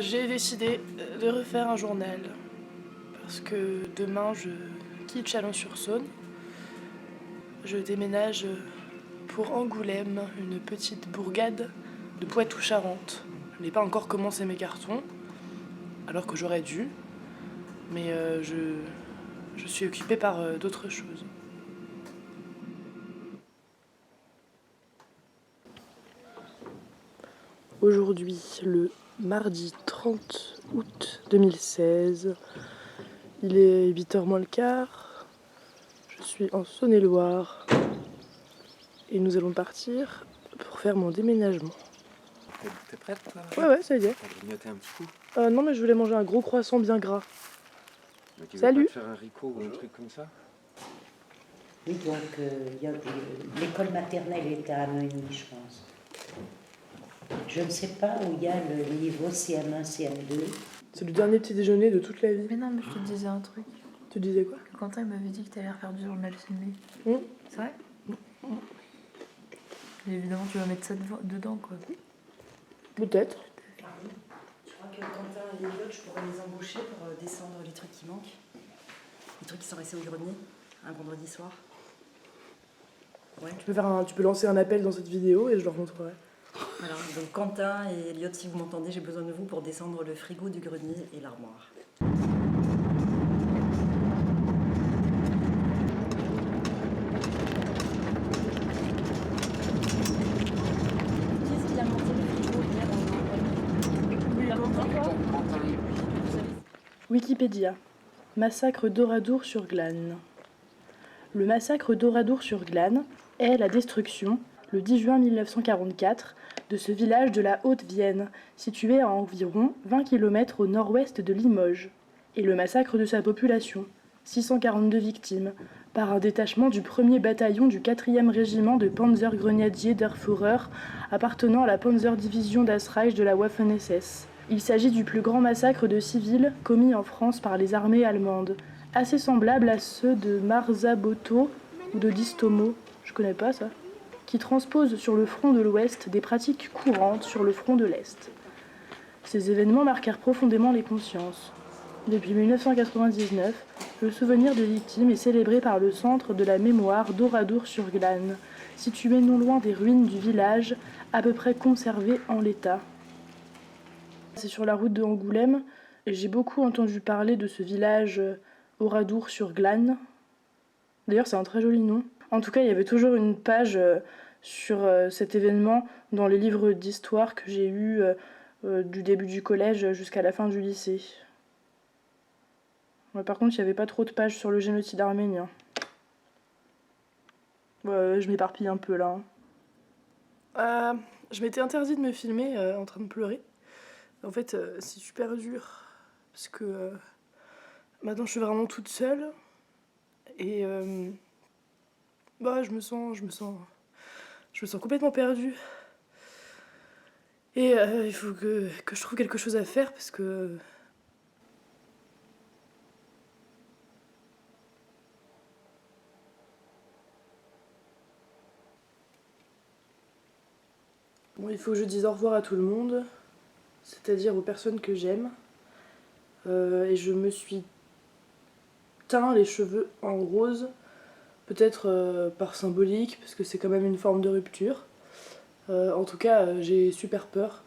J'ai décidé de refaire un journal parce que demain je quitte Chalon-sur-Saône. Je déménage pour Angoulême, une petite bourgade de Poitou-Charentes. Je n'ai pas encore commencé mes cartons, alors que j'aurais dû, mais je suis occupée par d'autres choses. Aujourd'hui, le mardi 30 août 2016, il est 8h moins le quart, je suis en Saône-et-Loire et nous allons partir pour faire mon déménagement. T'es prête là? Ouais, ça y est. T'as grignoté un petit coup? Non, mais je voulais manger un gros croissant bien gras. Mais tu veux Salut. pas te faire un ricot ou un truc comme ça? Oui, donc l'école maternelle est à Ameuny, je pense. Je ne sais pas où il y a le niveau CM1, CM2. C'est le dernier petit déjeuner de toute la vie. Mais non, mais je te disais un truc. Tu disais quoi? Que Quentin il m'avait dit que t'allais refaire du journal filmé. C'est vrai? Et évidemment, tu vas mettre ça dedans, quoi. Peut-être. Je crois que Quentin et Elliot, je pourrais les embaucher pour descendre les trucs qui manquent. Les trucs qui sont restés au grenier, un vendredi soir. Ouais. Tu peux lancer un appel dans cette vidéo et je leur montrerai. Voilà, donc Quentin et Elliot, si vous m'entendez, j'ai besoin de vous pour descendre le frigo du grenier et l'armoire. Qu'est-ce qu'il a monté le frigo hier? Il a monté quoi? Wikipédia. Massacre d'Oradour-sur-Glane. Le massacre d'Oradour-sur-Glane est la destruction, le 10 juin 1944, de ce village de la Haute-Vienne, situé à environ 20 km au nord-ouest de Limoges, et le massacre de sa population, 642 victimes, par un détachement du 1er bataillon du 4e régiment de Panzergrenadiers der Führer appartenant à la Panzerdivision das Reich de la Waffen-SS. Il s'agit du plus grand massacre de civils commis en France par les armées allemandes, assez semblable à ceux de Marzabotto ou de Distomo, je connais pas ça, qui transposent sur le front de l'Ouest des pratiques courantes sur le front de l'Est. Ces événements marquèrent profondément les consciences. Depuis 1999, le souvenir des victimes est célébré par le Centre de la mémoire d'Oradour-sur-Glane, situé non loin des ruines du village, à peu près conservé en l'état. C'est sur la route de Angoulême, et j'ai beaucoup entendu parler de ce village Oradour-sur-Glane. D'ailleurs, c'est un très joli nom. En tout cas, il y avait toujours une page sur cet événement dans les livres d'histoire que j'ai eus du début du collège jusqu'à la fin du lycée. Ouais, par contre, il n'y avait pas trop de pages sur le génocide arménien. Je m'éparpille un peu là. Je m'étais interdit de me filmer en train de pleurer. En fait, c'est super dur parce que maintenant je suis vraiment toute seule et je me sens complètement perdue. Et il faut que je trouve quelque chose à faire parce que il faut que je dise au revoir à tout le monde, c'est-à-dire aux personnes que j'aime. Et je me suis teint les cheveux en rose, peut-être par symbolique, parce que c'est quand même une forme de rupture. En tout cas, j'ai super peur.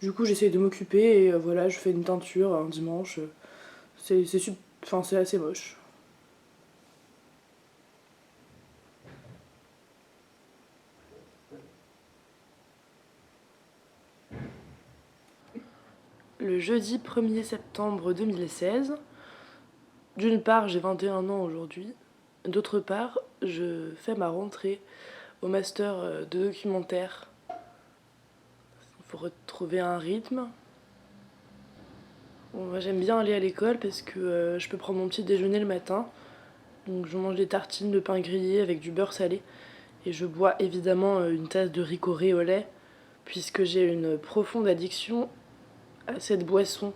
Du coup, j'essaie de m'occuper et voilà, je fais une teinture un dimanche. C'est assez moche. Le jeudi 1er septembre 2016, d'une part j'ai 21 ans aujourd'hui, d'autre part je fais ma rentrée au master de documentaire. Il faut retrouver un rythme. Bon, moi j'aime bien aller à l'école parce que je peux prendre mon petit déjeuner le matin. Donc je mange des tartines de pain grillé avec du beurre salé. Et je bois évidemment une tasse de ricoré au lait, puisque j'ai une profonde addiction à cette boisson,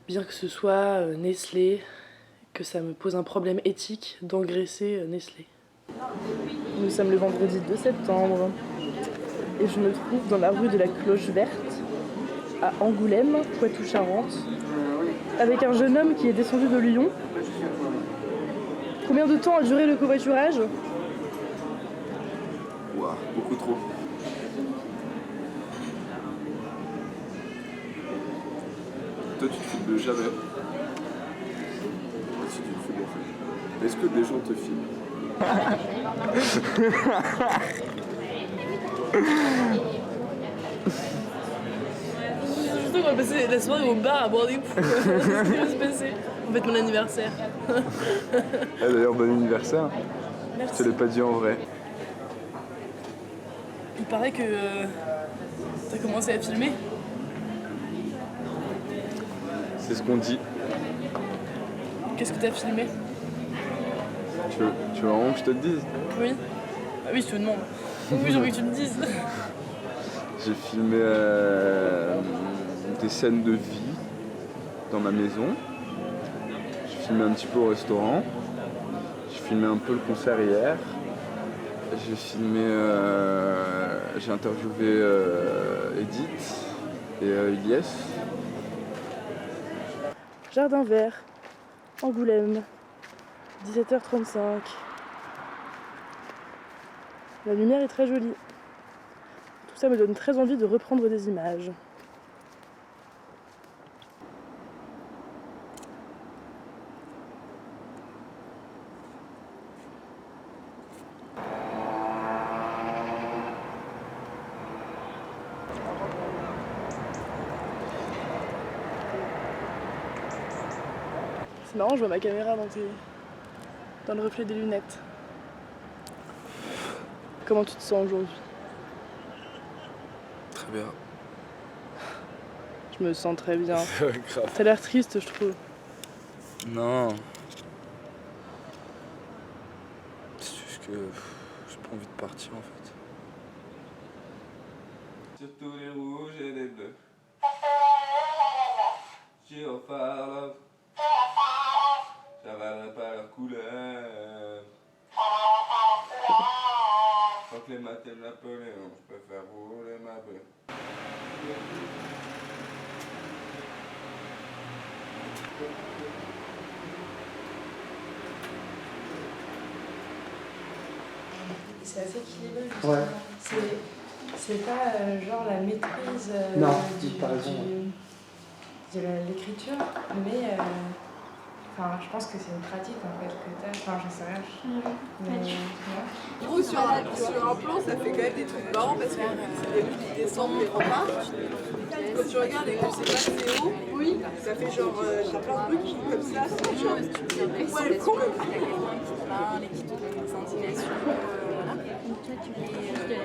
bien que ce soit Nestlé, que ça me pose un problème éthique d'engraisser Nestlé. Nous sommes le vendredi 2 septembre et je me trouve dans la rue de la Cloche Verte. à Angoulême, Poitou-Charentes, avec un jeune homme qui est descendu de Lyon. Combien de temps a duré le covoiturage? Ouah, beaucoup trop. Toi, tu te filmes jamais. Si tu te filmes en fait. Est-ce que des gens te filment? Surtout qu'on va passer la soirée au bar à boire des coups. C'est ce qui va se passer. On fête mon anniversaire. D'ailleurs, bon anniversaire. Merci. Je te l'ai pas dit en vrai. Il paraît que t'as commencé à filmer. C'est ce qu'on dit. Qu'est-ce que t'as filmé? Tu veux vraiment que je te le dise? Oui. Ah oui, je te demande. Oui, j'ai envie que tu me dises. J'ai filmé des scènes de vie dans ma maison. J'ai filmé un petit peu au restaurant. J'ai filmé un peu le concert hier. J'ai filmé, j'ai interviewé Edith et Ilyes. Jardin vert, Angoulême, 17h35. La lumière est très jolie. Tout ça me donne très envie de reprendre des images. C'est marrant, je vois ma caméra dans le reflet des lunettes. Comment tu te sens aujourd'hui? Très bien. Je me sens très bien. Grave. T'as l'air triste, je trouve. Non. C'est juste que j'ai pas envie de partir en fait. Surtout les rouges et les bleus. Gyrophare, j'avalerai pas leur couleur. Tant que les matins de Napoléon, je préfère rouler ma bœuf. C'est assez équilibré. Ouais. C'est pas genre la maîtrise Non, t'as raison. de l'écriture, mais enfin, je pense que c'est une pratique en fait que t'as. Enfin, j'en sais rien. Mais, En gros, sur un plan, ça fait quand même des trucs marrants parce que c'est des rues qui descendent les remparts. Quand tu regardes et que c'est pas assez haut, oui, ça fait genre, t'as plein de trucs qui comme ça, c'est genre, ouais, le con. Les qui te donnent des indications. Voilà. Donc toi, tu les